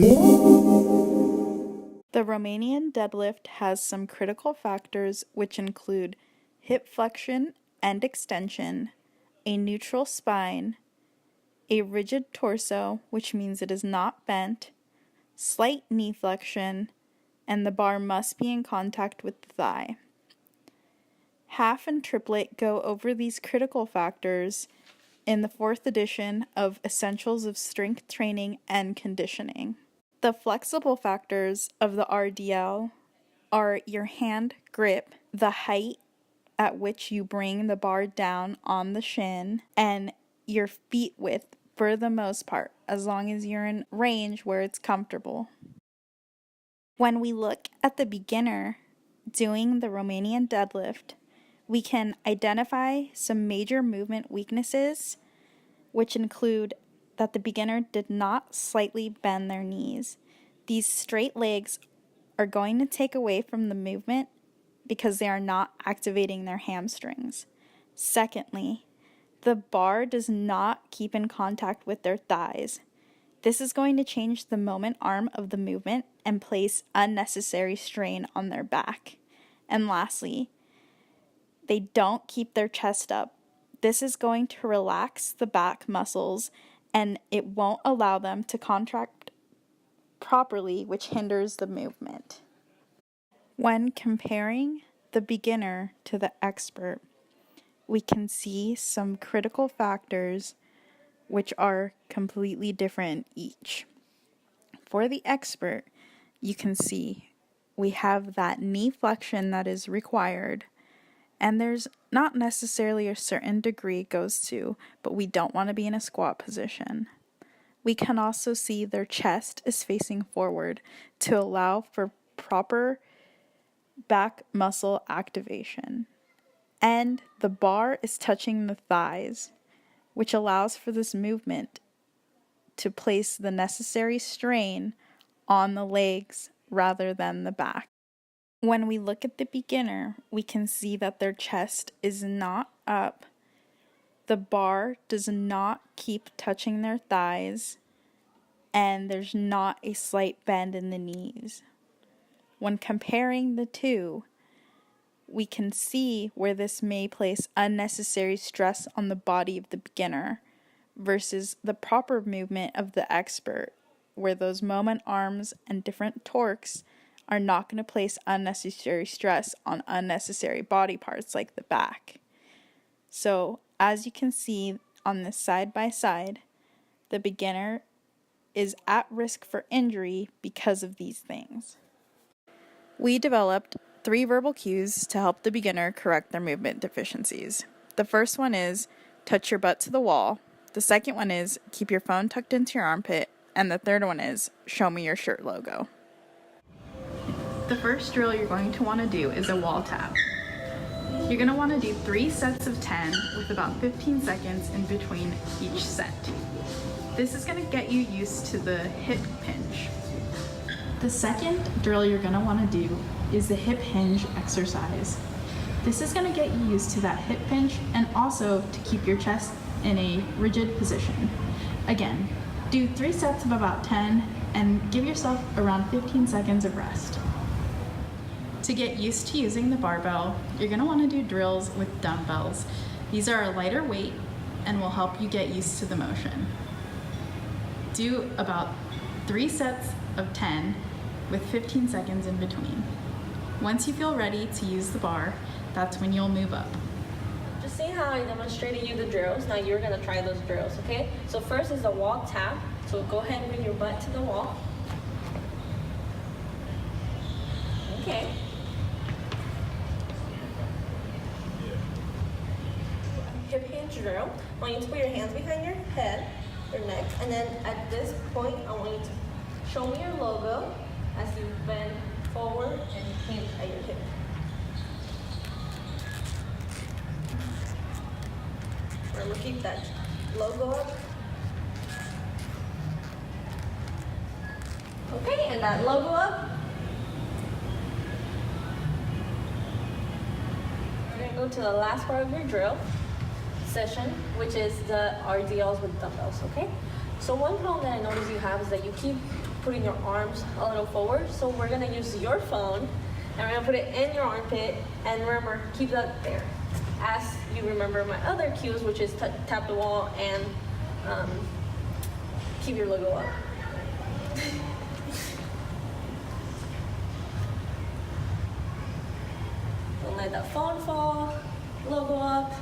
The Romanian deadlift has some critical factors which include hip flexion and extension, a neutral spine, a rigid torso, which means it is not bent, slight knee flexion, and the bar must be in contact with the thigh. Half and triplet go over these critical factors in the 4th edition of Essentials of Strength Training and Conditioning. The flexible factors of the RDL are your hand grip, the height at which you bring the bar down on the shin, and your feet width for the most part, as long as you're in range where it's comfortable. When we look at the beginner doing the Romanian deadlift, we can identify some major movement weaknesses, which include that the beginner did not slightly bend their knees. These straight legs are going to take away from the movement because they are not activating their hamstrings. Secondly, the bar does not keep in contact with their thighs. This is going to change the moment arm of the movement and place unnecessary strain on their back. And lastly, they don't keep their chest up. This is going to relax the back muscles and it won't allow them to contract properly, which hinders the movement. When comparing the beginner to the expert, we can see some critical factors which are completely different each. For the expert, you can see we have that knee flexion that is required, and there's not necessarily a certain degree it goes to, but we don't want to be in a squat position. We can also see their chest is facing forward to allow for proper back muscle activation. And the bar is touching the thighs, which allows for this movement to place the necessary strain on the legs rather than the back. When we look at the beginner, we can see that their chest is not up. The bar does not keep touching their thighs, and there's not a slight bend in the knees. When comparing the two, we can see where this may place unnecessary stress on the body of the beginner versus the proper movement of the expert, where those moment arms and different torques are not going to place unnecessary stress on unnecessary body parts like the back. So, as you can see on this side by side, the beginner is at risk for injury because of these things. We developed 3 verbal cues to help the beginner correct their movement deficiencies. The first one is touch your butt to the wall. The second one is keep your phone tucked into your armpit. And the third one is show me your shirt logo. The first drill you're going to want to do is a wall tap. You're going to want to do 3 sets of 10 with about 15 seconds in between each set. This is going to get you used to the hip hinge. The second drill you're going to want to do is the hip hinge exercise. This is going to get you used to that hip hinge and also to keep your chest in a rigid position. Again, do 3 sets of about 10 and give yourself around 15 seconds of rest. To get used to using the barbell, you're going to want to do drills with dumbbells. These are a lighter weight and will help you get used to the motion. Do about 3 sets of 10 with 15 seconds in between. Once you feel ready to use the bar, that's when you'll move up. Just seeing how I demonstrated you the drills, now you're gonna try those drills, okay? So first is the wall tap. So go ahead and bring your butt to the wall. Okay. Hip hinge drill. I want you to put your hands behind your head, your neck, and then at this point, I want you to show me your logo as you bend forward and hinge at your hip. Remember, keep that logo up. Okay, and that logo up. We're gonna go to the last part of your drill session, which is the RDLs with dumbbells, okay? So one problem that I notice you have is that you keep putting your arms a little forward. So we're gonna use your phone and we're gonna put it in your armpit, and remember, keep that there. As you remember my other cues, which is tap the wall and keep your logo up. Don't let that phone fall, logo up.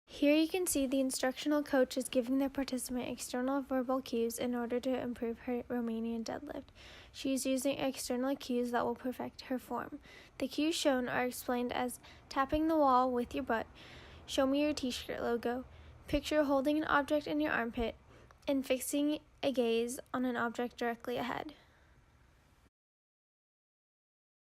Here you can see the instructional coach is giving the participant external verbal cues in order to improve her Romanian deadlift. She is using external cues that will perfect her form. The cues shown are explained as tapping the wall with your butt, show me your t-shirt logo, picture holding an object in your armpit, and fixing a gaze on an object directly ahead.